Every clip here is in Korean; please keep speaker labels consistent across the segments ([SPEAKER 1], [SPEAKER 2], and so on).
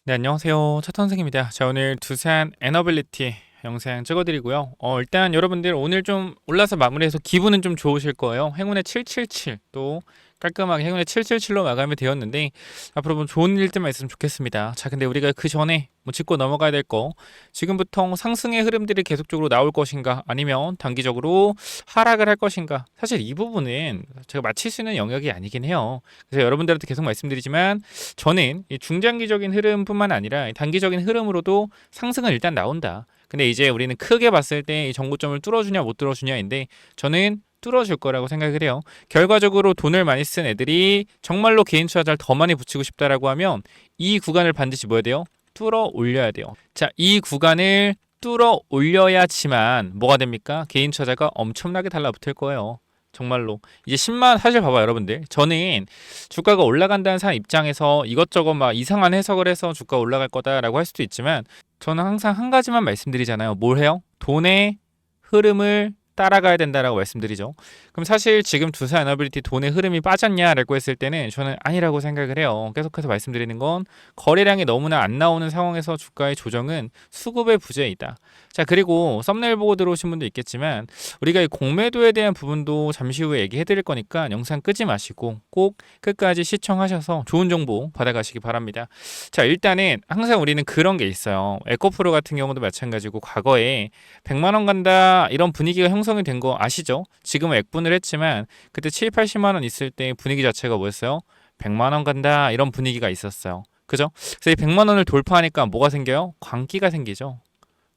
[SPEAKER 1] 네, 안녕하세요. 차 선생입니다. 자, 오늘 두산 에너빌리티 영상 찍어드리고요. 일단 여러분들 오늘 좀 올라서 마무리해서 기분은 좀 좋으실 거예요. 행운의 777, 또 깔끔하게 행운의 777로 마감이 되었는데 앞으로 뭐 좋은 일들만 있으면 좋겠습니다. 자, 근데 우리가 그 전에 뭐 짚고 넘어가야 될 거, 지금부터 상승의 흐름들이 계속적으로 나올 것인가, 아니면 단기적으로 하락을 할 것인가. 사실 이 부분은 제가 맞힐 수 있는 영역이 아니긴 해요. 그래서 여러분들한테 계속 말씀드리지만 저는 이 중장기적인 흐름뿐만 아니라 단기적인 흐름으로도 상승은 일단 나온다. 근데 이제 우리는 크게 봤을 때 이 정고점을 뚫어주냐 못 뚫어주냐인데 저는 뚫어줄 거라고 생각을 해요. 결과적으로 돈을 많이 쓴 애들이 정말로 개인 투자자를 더 많이 붙이고 싶다라고 하면 이 구간을 반드시 뭐 해야 돼요? 뚫어 올려야 돼요. 자, 이 구간을 뚫어 올려야지만 뭐가 됩니까? 개인 투자자가 엄청나게 달라붙을 거예요. 정말로 이제 10만 사실 봐봐 여러분들, 저는 주가가 올라간다는 사람 입장에서 이것저것 막 이상한 해석을 해서 주가 올라갈 거다라고 할 수도 있지만 저는 항상 한 가지만 말씀드리잖아요. 뭘 해요? 돈의 흐름을 따라가야 된다라고 말씀드리죠. 그럼 사실 지금 두산 에너빌리티 돈의 흐름이 빠졌냐라고 했을 때는 저는 아니라고 생각을 해요. 계속해서 말씀드리는 건 거래량이 너무나 안 나오는 상황에서 주가의 조정은 수급의 부재이다. 자, 그리고 썸네일 보고 들어오신 분도 있겠지만 우리가 이 공매도에 대한 부분도 잠시 후에 얘기해 드릴 거니까 영상 끄지 마시고 꼭 끝까지 시청하셔서 좋은 정보 받아가시기 바랍니다. 자, 일단은 항상 우리는 그런 게 있어요. 에코프로 같은 경우도 마찬가지고 과거에 100만 원 간다 이런 분위기가 형성이 된 거 아시죠? 지금은 액분을 했지만 그때 7, 80만 원 있을 때 분위기 자체가 뭐였어요? 100만 원 간다 이런 분위기가 있었어요. 그죠? 그래서 이 100만 원을 돌파하니까 뭐가 생겨요? 광기가 생기죠.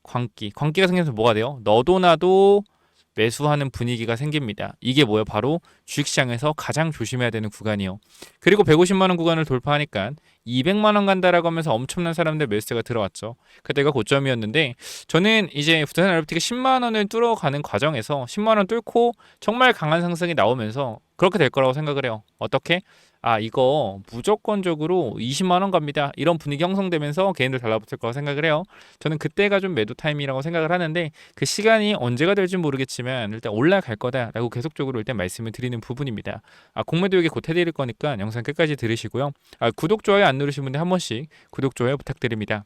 [SPEAKER 1] 광기가 생겨서 뭐가 돼요? 너도 나도 매수하는 분위기가 생깁니다. 이게 뭐예요? 바로 주식시장에서 가장 조심해야 되는 구간이요. 그리고 150만 원 구간을 돌파하니까 200만 원 간다라고 하면서 엄청난 사람들 매수세가 들어왔죠. 그때가 고점이었는데 저는 이제 부산 에너비티가 10만 원을 뚫어가는 과정에서 10만 원 뚫고 정말 강한 상승이 나오면서 그렇게 될 거라고 생각을 해요. 어떻게? 아, 이거 무조건적으로 20만 원 갑니다. 이런 분위기 형성되면서 개인들 달라붙을 거라고 생각을 해요. 저는 그때가 좀 매도 타임이라고 생각을 하는데 그 시간이 언제가 될지 모르겠지만 일단 올라갈 거다라고 계속적으로 일단 말씀을 드리는 부분입니다. 공매도 얘기 곧 해드릴 거니까 영상 끝까지 들으시고요. 구독, 좋아요 안 누르신 분들 한 번씩 구독, 좋아요 부탁드립니다.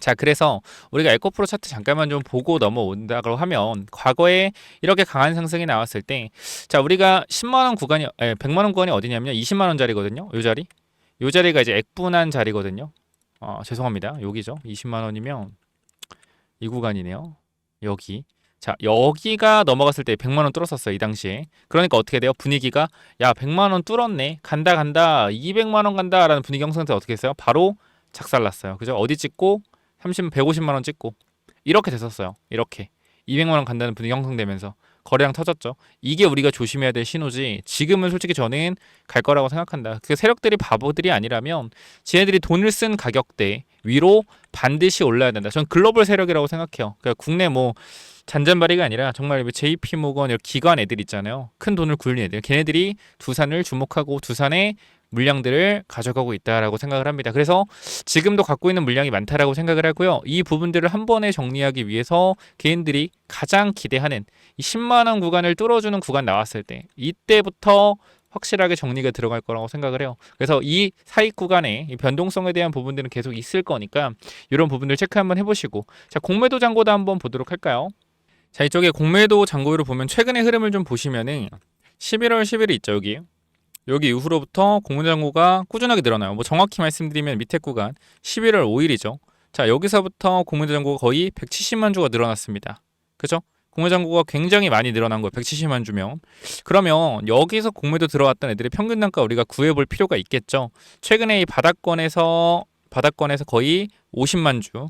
[SPEAKER 1] 자, 그래서 우리가 에코프로 차트 잠깐만 좀 보고 넘어온다고 하면 과거에 이렇게 강한 상승이 나왔을 때, 자, 우리가 10만 원 구간이 100만 원 구간이 어디냐면요. 20만 원짜리거든요. 요 자리. 요 자리가 이제 액분한 자리거든요. 죄송합니다. 여기죠. 20만 원이면 이 구간이네요. 여기. 자, 여기가 넘어갔을 때 100만 원 뚫었었어요, 이 당시에. 그러니까 어떻게 돼요? 분위기가 야, 100만 원 뚫었네. 간다 간다. 200만 원 간다라는 분위기 형성돼서 어떻게 했어요? 바로 작살났어요. 그죠? 어디 찍고 150만 원 찍고 이렇게 됐었어요. 이렇게 200만 원 간다는 분위기 형성되면서 거래량 터졌죠. 이게 우리가 조심해야 될 신호지. 지금은 솔직히 저는 갈 거라고 생각한다. 그 세력들이 바보들이 아니라면 지네들이 돈을 쓴 가격대 위로 반드시 올라야 된다. 저는 글로벌 세력이라고 생각해요. 그러니까 국내 뭐 잔잔바리가 아니라 정말 JP모건 이런 기관 애들 있잖아요. 큰 돈을 굴린 애들. 걔네들이 두산을 주목하고 두산의 물량들을 가져가고 있다라고 생각을 합니다. 그래서 지금도 갖고 있는 물량이 많다라고 생각을 하고요. 이 부분들을 한 번에 정리하기 위해서 개인들이 가장 기대하는 이 10만 원 구간을 뚫어주는 구간 나왔을 때 이때부터 확실하게 정리가 들어갈 거라고 생각을 해요. 그래서 이 사이 구간에 이 변동성에 대한 부분들은 계속 있을 거니까 이런 부분들 체크 한번 해보시고, 자, 공매도 잔고도 한번 보도록 할까요? 자, 이쪽에 공매도 잔고율을 보면 최근의 흐름을 좀 보시면은 11월 10일이 있죠. 여기 이후로부터 공매도 잔고가 꾸준하게 늘어나요. 뭐 정확히 말씀드리면 밑에 구간 11월 5일이죠. 자, 여기서부터 공매도 잔고가 거의 170만 주가 늘어났습니다. 그죠? 공매도 잔고가 굉장히 많이 늘어난 거예요. 170만 주면. 그러면 여기서 공매도 들어왔던 애들의 평균 단가 우리가 구해볼 필요가 있겠죠. 최근에 이 바닥권에서 거의 50만 주.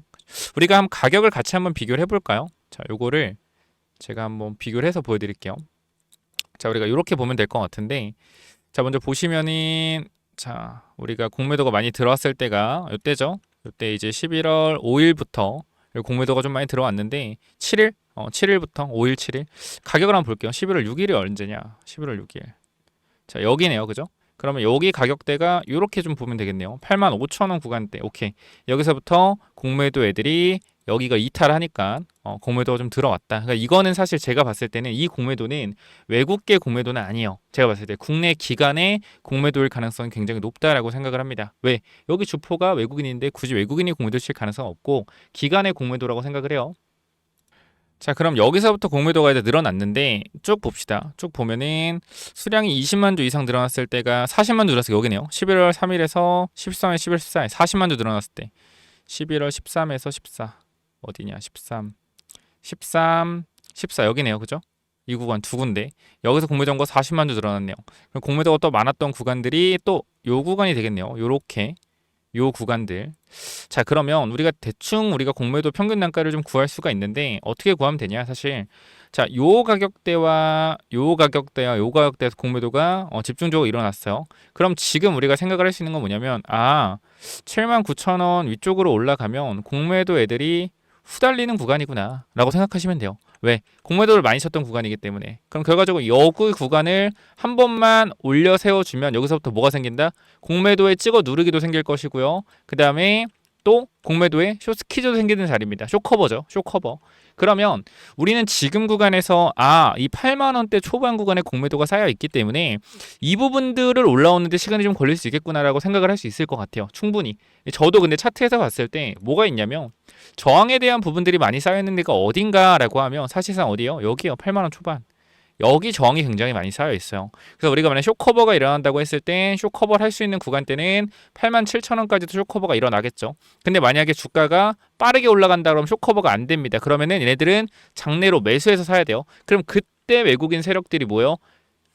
[SPEAKER 1] 우리가 한번 가격을 같이 한번 비교를 해볼까요? 자, 요거를 제가 한번 비교를 해서 보여드릴게요. 자, 우리가 이렇게 보면 될 것 같은데, 자, 먼저 보시면은, 자, 우리가 공매도가 많이 들어왔을 때가 이때죠. 이때 이제 11월 5일부터 공매도가 좀 많이 들어왔는데 7일, 7일부터 5일, 7일 가격을 한번 볼게요. 11월 6일이 언제냐? 11월 6일. 자, 여기네요, 그죠? 그러면 여기 가격대가 이렇게 좀 보면 되겠네요. 85,000원 구간대. 오케이. 여기서부터 공매도 애들이 여기가 이탈하니까 공매도가 좀 들어왔다. 그러니까 이거는 사실 제가 봤을 때는 이 공매도는 외국계 공매도는 아니에요. 제가 봤을 때 국내 기관의 공매도일 가능성이 굉장히 높다라고 생각을 합니다. 왜? 여기 주포가 외국인인데 굳이 외국인이 공매도 칠 가능성은 없고 기관의 공매도라고 생각을 해요. 자, 그럼 여기서부터 공매도가 이제 늘어났는데 쭉 봅시다. 쭉 보면은 수량이 20만 주 이상 늘어났을 때가 40만 주 늘어서 여기네요. 11월 3일에서 13일, 11월 14일 40만 주 늘어났을 때 11월 13에서 14 어디냐 14 여기네요. 그죠? 이 구간 두 군데 여기서 공매도가 40만 주 늘어났네요. 그럼 공매도가 또 많았던 구간들이 또 요 구간이 되겠네요. 요렇게 요 구간들. 자, 그러면 우리가 대충 우리가 공매도 평균 단가를 좀 구할 수가 있는데 어떻게 구하면 되냐 사실. 자, 요 가격대와 요 가격대와 요 가격대에서 공매도가 집중적으로 일어났어요. 그럼 지금 우리가 생각을 할 수 있는 건 뭐냐면 79,000원 위쪽으로 올라가면 공매도 애들이 후달리는 구간이구나 라고 생각하시면 돼요. 왜? 공매도를 많이 쳤던 구간이기 때문에. 그럼 결과적으로 여기 구간을 한 번만 올려 세워주면 여기서부터 뭐가 생긴다? 공매도에 찍어 누르기도 생길 것이고요. 그 다음에 또 공매도에 숏스퀴즈도 생기는 자리입니다. 숏커버죠. 숏커버. 그러면 우리는 지금 구간에서 이 8만 원대 초반 구간에 공매도가 쌓여 있기 때문에 이 부분들을 올라오는데 시간이 좀 걸릴 수 있겠구나라고 생각을 할 수 있을 것 같아요. 충분히. 저도 근데 차트에서 봤을 때 뭐가 있냐면 저항에 대한 부분들이 많이 쌓여 있는 데가 어딘가라고 하면 사실상 어디요? 여기요. 8만 원 초반. 여기 저항이 굉장히 많이 쌓여 있어요. 그래서 우리가 만약 쇼커버가 일어난다고 했을 땐 쇼커버를 할 수 있는 구간대는 87,000원까지도 쇼커버가 일어나겠죠. 근데 만약에 주가가 빠르게 올라간다 그러면 쇼커버가 안 됩니다. 그러면은 얘네들은 장내로 매수해서 사야 돼요. 그럼 그때 외국인 세력들이 뭐요?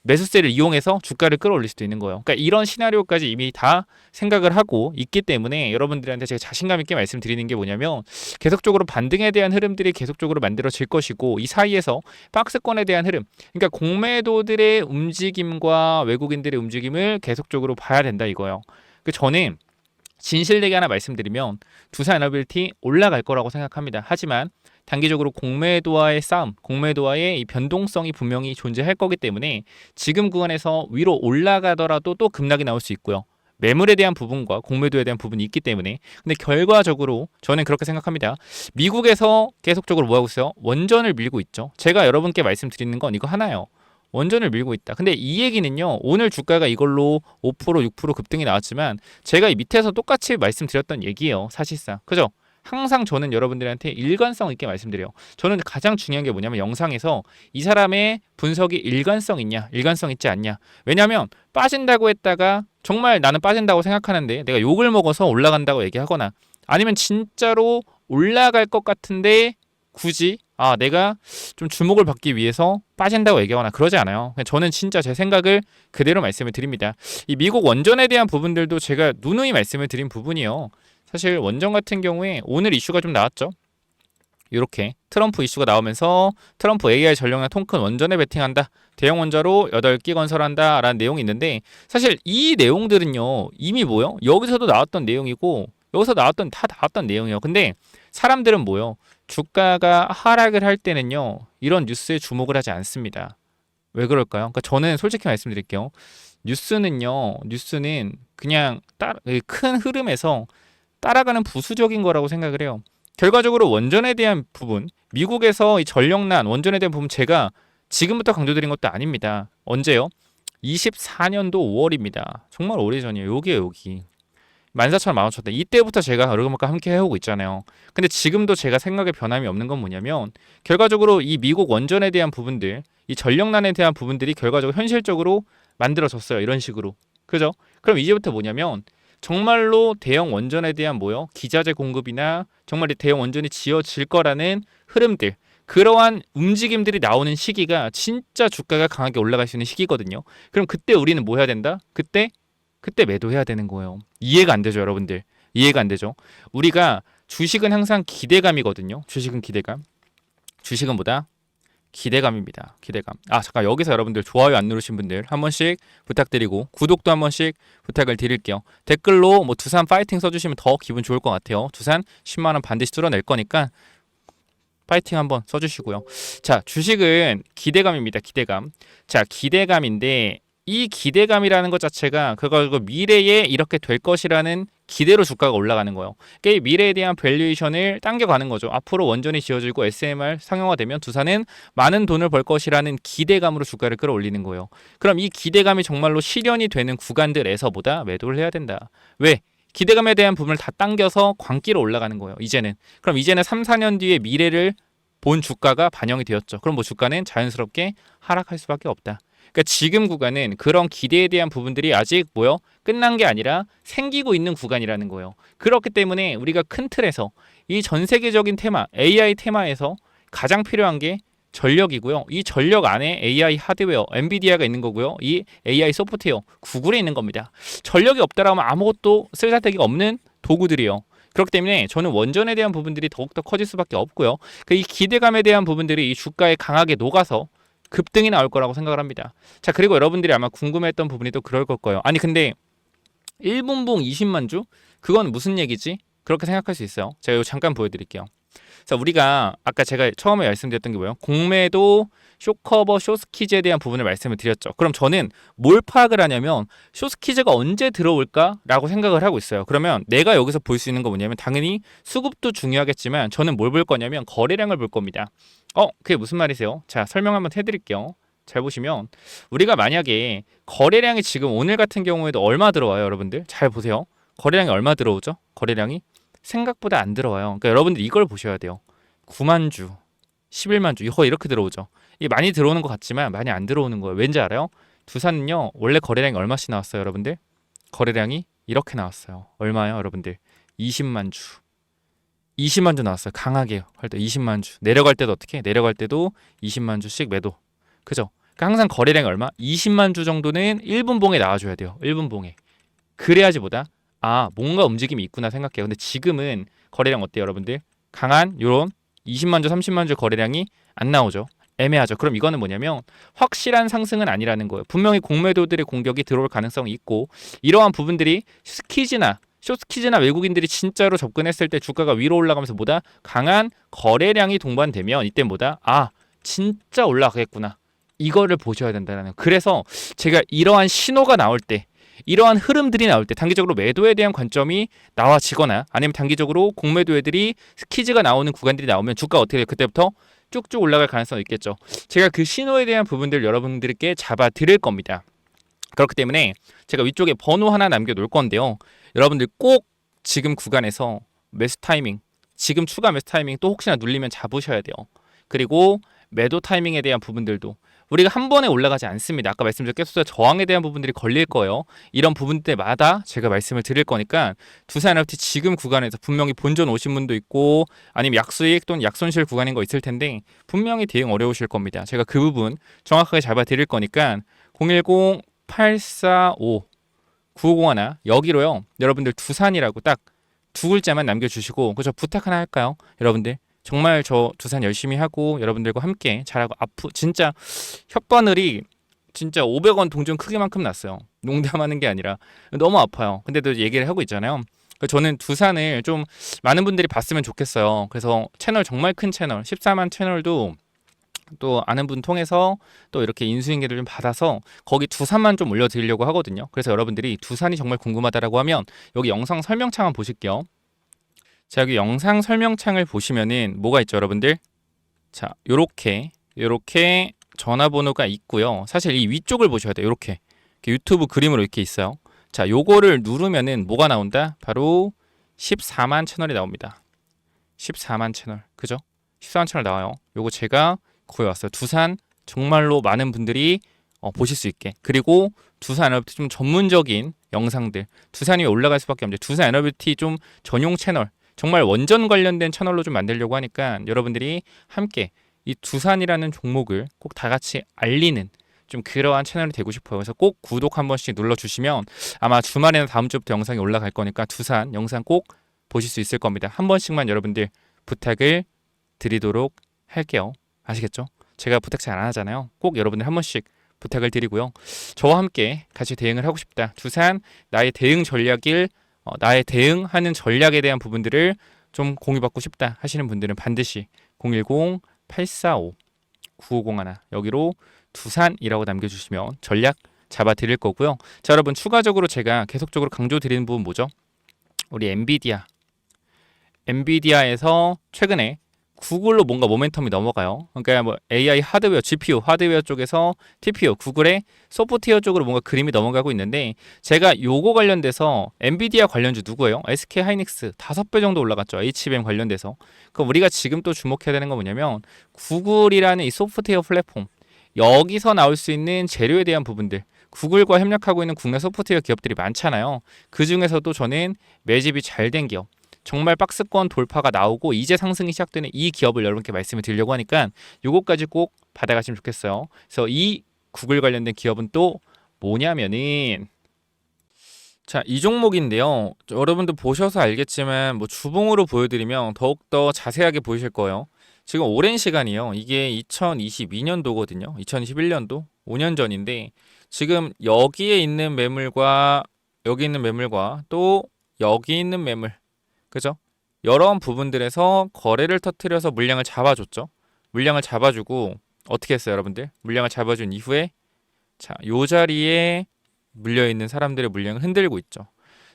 [SPEAKER 1] 매수세를 이용해서 주가를 끌어올릴 수도 있는 거예요. 그러니까 이런 시나리오까지 이미 다 생각을 하고 있기 때문에 여러분들한테 제가 자신감 있게 말씀드리는 게 뭐냐면 계속적으로 반등에 대한 흐름들이 계속적으로 만들어질 것이고 이 사이에서 박스권에 대한 흐름, 그러니까 공매도들의 움직임과 외국인들의 움직임을 계속적으로 봐야 된다 이거예요. 저는 진실되게 하나 말씀드리면 두산 에너빌티 올라갈 거라고 생각합니다. 하지만 단기적으로 공매도와의 싸움, 공매도와의 이 변동성이 분명히 존재할 거기 때문에 지금 구간에서 위로 올라가더라도 또 급락이 나올 수 있고요. 매물에 대한 부분과 공매도에 대한 부분이 있기 때문에. 근데 결과적으로 저는 그렇게 생각합니다. 미국에서 계속적으로 뭐 하고 있어요? 원전을 밀고 있죠. 제가 여러분께 말씀드리는 건 이거 하나요. 원전을 밀고 있다. 근데 이 얘기는요. 오늘 주가가 이걸로 5% 6% 급등이 나왔지만 제가 이 밑에서 똑같이 말씀드렸던 얘기예요. 사실상. 그죠? 항상 저는 여러분들한테 일관성 있게 말씀드려요. 저는 가장 중요한 게 뭐냐면 영상에서 이 사람의 분석이 일관성 있냐, 일관성 있지 않냐. 왜냐하면 빠진다고 했다가 정말 나는 빠진다고 생각하는데 내가 욕을 먹어서 올라간다고 얘기하거나 아니면 진짜로 올라갈 것 같은데 굳이 내가 좀 주목을 받기 위해서 빠진다고 얘기하거나 그러지 않아요. 저는 진짜 제 생각을 그대로 말씀을 드립니다. 이 미국 원전에 대한 부분들도 제가 누누이 말씀을 드린 부분이요. 사실 원전 같은 경우에 오늘 이슈가 좀 나왔죠. 이렇게 트럼프 이슈가 나오면서 트럼프 AI 전력량 통큰 원전에 베팅한다. 대형 원자로 8기 건설한다 라는 내용이 있는데 사실 이 내용들은요. 이미 뭐요? 여기서도 나왔던 내용이고 여기서 다 나왔던 내용이에요. 근데 사람들은 뭐요? 주가가 하락을 할 때는요. 이런 뉴스에 주목을 하지 않습니다. 왜 그럴까요? 그러니까 저는 솔직히 말씀드릴게요. 뉴스는 그냥 큰 흐름에서 따라가는 부수적인 거라고 생각을 해요. 결과적으로 원전에 대한 부분, 미국에서 이 전력난 원전에 대한 부분 제가 지금부터 강조드린 것도 아닙니다. 언제요? 24년도 5월입니다. 정말 오래전이에요. 여기에요, 여기. 14,000원, 15,000원. 이때부터 제가 여러분과 함께 해오고 있잖아요. 근데 지금도 제가 생각에 변함이 없는 건 뭐냐면 결과적으로 이 미국 원전에 대한 부분들, 이 전력난에 대한 부분들이 결과적으로 현실적으로 만들어졌어요. 이런 식으로. 그죠? 그럼 이제부터 뭐냐면 정말로 대형 원전에 대한 기자재 공급이나 정말 대형 원전이 지어질 거라는 흐름들, 그러한 움직임들이 나오는 시기가 진짜 주가가 강하게 올라갈 수 있는 시기거든요. 그럼 그때 우리는 뭐 해야 된다? 그때 매도해야 되는 거예요. 이해가 안 되죠, 여러분들? 이해가 안 되죠? 우리가 주식은 항상 기대감이거든요. 주식은 기대감. 주식은 뭐다? 기대감입니다. 기대감. 잠깐 여기서 여러분들 좋아요 안 누르신 분들 한 번씩 부탁드리고 구독도 한 번씩 부탁을 드릴게요. 댓글로 두산 파이팅 써주시면 더 기분 좋을 것 같아요. 두산 10만 원 반드시 뚫어낼 거니까 파이팅 한번 써주시고요. 자, 주식은 기대감입니다. 기대감. 자, 기대감인데 이 기대감이라는 것 자체가 그걸 미래에 이렇게 될 것이라는 기대로 주가가 올라가는 거예요. 그러니까 이 미래에 대한 밸류에이션을 당겨가는 거죠. 앞으로 원전이 지어지고 SMR 상용화되면 두산은 많은 돈을 벌 것이라는 기대감으로 주가를 끌어올리는 거예요. 그럼 이 기대감이 정말로 실현이 되는 구간들에서보다 매도를 해야 된다. 왜? 기대감에 대한 부분을 다 당겨서 광기로 올라가는 거예요. 이제는. 그럼 이제는 3, 4년 뒤에 미래를 본 주가가 반영이 되었죠. 그럼 뭐 주가는 자연스럽게 하락할 수밖에 없다. 그러니까 지금 구간은 그런 기대에 대한 부분들이 아직 뭐요? 끝난 게 아니라 생기고 있는 구간이라는 거예요. 그렇기 때문에 우리가 큰 틀에서 이 전 세계적인 테마, AI 테마에서 가장 필요한 게 전력이고요. 이 전력 안에 AI 하드웨어, 엔비디아가 있는 거고요. 이 AI 소프트웨어, 구글에 있는 겁니다. 전력이 없다라면 아무것도 쓸데기가 없는 도구들이에요. 그렇기 때문에 저는 원전에 대한 부분들이 더욱더 커질 수밖에 없고요. 이 기대감에 대한 부분들이 이 주가에 강하게 녹아서 급등이 나올 거라고 생각을 합니다. 자, 그리고 여러분들이 아마 궁금했던 부분이 또 그럴 거예요. 아니 근데 1분봉 20만 주? 그건 무슨 얘기지? 그렇게 생각할 수 있어요. 제가 이거 잠깐 보여드릴게요. 자, 우리가 아까 제가 처음에 말씀드렸던 게 뭐예요? 공매도, 쇼커버, 쇼스키즈에 대한 부분을 말씀을 드렸죠. 그럼 저는 뭘 파악을 하냐면 쇼스키즈가 언제 들어올까라고 생각을 하고 있어요. 그러면 내가 여기서 볼 수 있는 거 뭐냐면 당연히 수급도 중요하겠지만 저는 뭘 볼 거냐면 거래량을 볼 겁니다. 그게 무슨 말이세요? 자, 설명 한번 해드릴게요. 잘 보시면 우리가 만약에 거래량이 지금 오늘 같은 경우에도 얼마 들어와요, 여러분들? 잘 보세요. 거래량이 얼마 들어오죠? 거래량이 생각보다 안 들어와요. 그러니까 여러분들 이걸 보셔야 돼요. 9만 주, 11만 주 이거 이렇게 들어오죠. 이게 많이 들어오는 것 같지만 많이 안 들어오는 거예요. 왠지 알아요? 두산은요 원래 거래량이 얼마씩 나왔어요, 여러분들? 거래량이 이렇게 나왔어요. 얼마요, 여러분들? 20만 주. 20만 주 나왔어요. 강하게 할 때 20만 주. 내려갈 때도 어떻게? 내려갈 때도 20만 주씩 매도. 그죠? 그러니까 항상 거래량이 얼마? 20만 주 정도는 1분봉에 나와줘야 돼요. 1분봉에. 그래야지 보다 뭔가 움직임이 있구나 생각해요. 근데 지금은 거래량 어때요, 여러분들? 강한 요런 20만 주, 30만 주 거래량이 안 나오죠. 애매하죠. 그럼 이거는 뭐냐면 확실한 상승은 아니라는 거예요. 분명히 공매도들의 공격이 들어올 가능성이 있고 이러한 부분들이 쇼스키즈나 외국인들이 진짜로 접근했을 때 주가가 위로 올라가면서 보다 강한 거래량이 동반되면 이때 보다 진짜 올라가겠구나. 이거를 보셔야 된다는. 그래서 제가 이러한 신호가 나올 때 이러한 흐름들이 나올 때 단기적으로 매도에 대한 관점이 나와지거나 아니면 단기적으로 공매도 애들이 스키즈가 나오는 구간들이 나오면 주가 어떻게 돼요? 그때부터 쭉쭉 올라갈 가능성이 있겠죠. 제가 그 신호에 대한 부분들 여러분들께 잡아 드릴 겁니다. 그렇기 때문에 제가 위쪽에 번호 하나 남겨놓을 건데요. 여러분들 꼭 지금 구간에서 매수 타이밍, 지금 추가 매수 타이밍 또 혹시나 눌리면 잡으셔야 돼요. 그리고 매도 타이밍에 대한 부분들도 우리가 한 번에 올라가지 않습니다. 아까 말씀드린 계속해서 저항에 대한 부분들이 걸릴 거예요. 이런 부분들마다 제가 말씀을 드릴 거니까 두산 NFT 지금 구간에서 분명히 본전 오신 분도 있고 아니면 약수익 또는 약손실 구간인 거 있을 텐데 분명히 대응 어려우실 겁니다. 제가 그 부분 정확하게 잡아 드릴 거니까 010-845-9501 여기로요. 여러분들 두산이라고 딱 두 글자만 남겨주시고 그저 부탁 하나 할까요? 여러분들 정말 저 두산 열심히 하고 여러분들과 함께 잘하고 진짜 혓바늘이 진짜 500원 동전 크기만큼 났어요. 농담하는 게 아니라 너무 아파요. 근데도 얘기를 하고 있잖아요. 저는 두산을 좀 많은 분들이 봤으면 좋겠어요. 그래서 채널 정말 큰 채널 14만 채널도 또 아는 분 통해서 또 이렇게 인수인계를 좀 받아서 거기 두산만 좀 올려드리려고 하거든요. 그래서 여러분들이 두산이 정말 궁금하다라고 하면 여기 영상 설명창 한번 보실게요. 자, 여기 영상 설명창을 보시면은 뭐가 있죠, 여러분들? 자, 요렇게 전화번호가 있고요. 사실 이 위쪽을 보셔야 돼요. 요렇게 유튜브 그림으로 이렇게 있어요. 자, 요거를 누르면은 뭐가 나온다? 바로 14만 채널이 나옵니다. 14만 채널. 그죠? 14만 채널 나와요. 요거 제가 구해왔어요. 두산 정말로 많은 분들이 보실 수 있게. 그리고 두산 에너비티 좀 전문적인 영상들. 두산 위에 올라갈 수밖에 없는데 두산 에너비티 좀 전용 채널. 정말 원전 관련된 채널로 좀 만들려고 하니까 여러분들이 함께 이 두산이라는 종목을 꼭 다 같이 알리는 좀 그러한 채널이 되고 싶어요. 그래서 꼭 구독 한 번씩 눌러주시면 아마 주말에는 다음 주부터 영상이 올라갈 거니까 두산 영상 꼭 보실 수 있을 겁니다. 한 번씩만 여러분들 부탁을 드리도록 할게요. 아시겠죠? 제가 부탁 잘 안 하잖아요. 꼭 여러분들 한 번씩 부탁을 드리고요. 저와 함께 같이 대응을 하고 싶다. 두산 나의 대응 전략을 나의 대응하는 전략에 대한 부분들을 좀 공유받고 싶다 하시는 분들은 반드시 010-845-9501 여기로 두산이라고 남겨주시면 전략 잡아 드릴 거고요. 자, 여러분 추가적으로 제가 계속적으로 강조 드리는 부분 뭐죠? 우리 엔비디아에서 최근에 구글로 뭔가 모멘텀이 넘어가요. 그러니까 뭐 AI 하드웨어, GPU 하드웨어 쪽에서 TPU, 구글의 소프트웨어 쪽으로 뭔가 그림이 넘어가고 있는데 제가 요거 관련돼서 엔비디아 관련주 누구예요? SK 하이닉스 5배 정도 올라갔죠. HBM 관련돼서. 그럼 우리가 지금 또 주목해야 되는 건 뭐냐면 구글이라는 이 소프트웨어 플랫폼 여기서 나올 수 있는 재료에 대한 부분들 구글과 협력하고 있는 국내 소프트웨어 기업들이 많잖아요. 그 중에서도 저는 매집이 잘 된 기업 정말 박스권 돌파가 나오고 이제 상승이 시작되는 이 기업을 여러분께 말씀을 드리려고 하니까 요거까지 꼭 받아가시면 좋겠어요. 그래서 이 구글 관련된 기업은 또 뭐냐면은 자, 이 종목인데요. 여러분들 보셔서 알겠지만 뭐 주봉으로 보여드리면 더욱더 자세하게 보이실 거예요. 지금 오랜 시간이요. 이게 2022년도거든요. 2021년도 5년 전인데 지금 여기에 있는 매물과 여기 있는 매물과 또 여기 있는 매물 그죠? 여러 부분들에서 거래를 터트려서 물량을 잡아줬죠. 물량을 잡아주고 어떻게 했어요, 여러분들? 물량을 잡아준 이후에 자, 요 자리에 물려있는 사람들의 물량을 흔들고 있죠.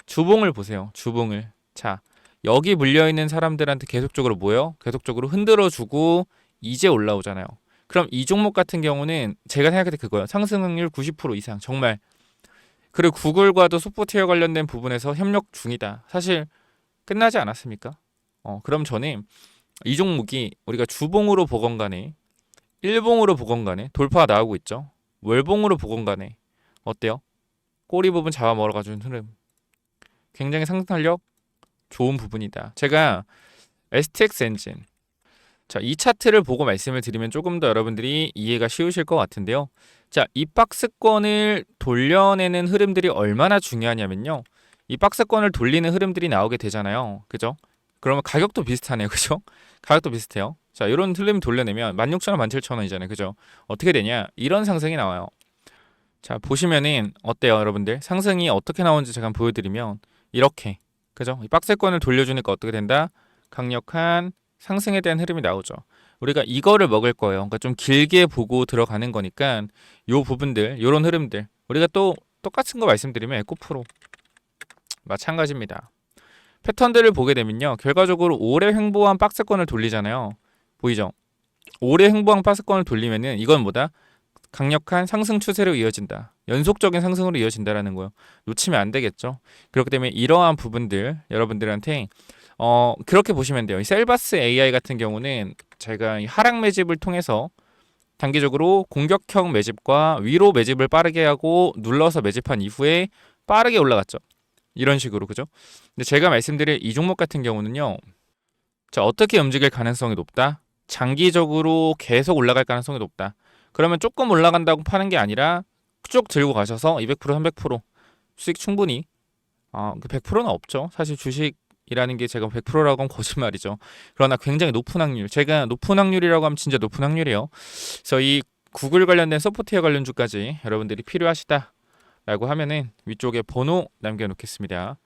[SPEAKER 1] 주봉을 보세요. 주봉을. 자, 여기 물려있는 사람들한테 계속적으로 뭐예요? 계속적으로 흔들어주고 이제 올라오잖아요. 그럼 이 종목 같은 경우는 제가 생각할 때 그거예요. 상승 확률 90% 이상. 정말. 그리고 구글과도 소프트웨어 관련된 부분에서 협력 중이다. 사실 끝나지 않았습니까? 그럼 저는 이 종목이 우리가 주봉으로 보건 간에 일봉으로 보건 간에 돌파가 나오고 있죠. 월봉으로 보건 간에 어때요? 꼬리 부분 잡아 먹어가지고 흐름 굉장히 상승탄력 좋은 부분이다. 제가 STX 엔진 자, 이 차트를 보고 말씀을 드리면 조금 더 여러분들이 이해가 쉬우실 것 같은데요. 자, 이 박스권을 돌려내는 흐름들이 얼마나 중요하냐면요. 이 박스권을 돌리는 흐름들이 나오게 되잖아요. 그죠? 그러면 가격도 비슷하네요. 그죠? 가격도 비슷해요. 자, 이런 흐름 돌려내면 16,000원, 17,000원이잖아요. 그죠? 어떻게 되냐? 이런 상승이 나와요. 자, 보시면은 어때요, 여러분들? 상승이 어떻게 나오는지 제가 한번 보여드리면 이렇게 그죠? 이 박스권을 돌려주니까 어떻게 된다? 강력한 상승에 대한 흐름이 나오죠. 우리가 이거를 먹을 거예요. 그러니까 좀 길게 보고 들어가는 거니까 요 부분들, 요런 흐름들 우리가 또 똑같은 거 말씀드리면 에코프로 마찬가지입니다. 패턴들을 보게 되면요. 결과적으로 오래 횡보한 박스권을 돌리잖아요. 보이죠? 오래 횡보한 박스권을 돌리면은 이건 뭐다? 강력한 상승 추세로 이어진다. 연속적인 상승으로 이어진다라는 거예요. 놓치면 안 되겠죠. 그렇기 때문에 이러한 부분들 여러분들한테 그렇게 보시면 돼요. 이 셀바스 AI 같은 경우는 제가 이 하락 매집을 통해서 단기적으로 공격형 매집과 위로 매집을 빠르게 하고 눌러서 매집한 이후에 빠르게 올라갔죠. 이런 식으로 그죠? 근데 제가 말씀드릴 이 종목 같은 경우는요. 자, 어떻게 움직일 가능성이 높다? 장기적으로 계속 올라갈 가능성이 높다. 그러면 조금 올라간다고 파는 게 아니라 쭉 들고 가셔서 200% 300% 수익 충분히 100%는 없죠. 사실 주식이라는 게 제가 100%라고 하면 거짓말이죠. 그러나 굉장히 높은 확률. 제가 높은 확률이라고 하면 진짜 높은 확률이에요. 그래서 이 구글 관련된 소프트웨어 관련주까지 여러분들이 필요하시다 라고 하면은 위쪽에 번호 남겨놓겠습니다.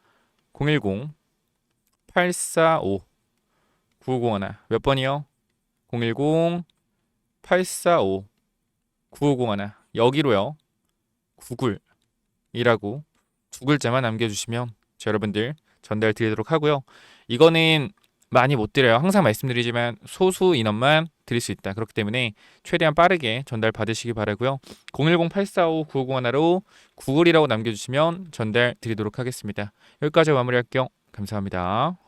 [SPEAKER 1] 010-845-9501 몇 번이요? 010-845-9501 여기로요. 구글이라고 두 글자만 남겨주시면 여러분들 전달 드리도록 하고요. 이거는 많이 못 드려요. 항상 말씀드리지만 소수 인원만 드릴 수 있다. 그렇기 때문에 최대한 빠르게 전달 받으시기 바라고요. 010-845-9501로 구글이라고 남겨주시면 전달 드리도록 하겠습니다. 여기까지 마무리할게요. 감사합니다.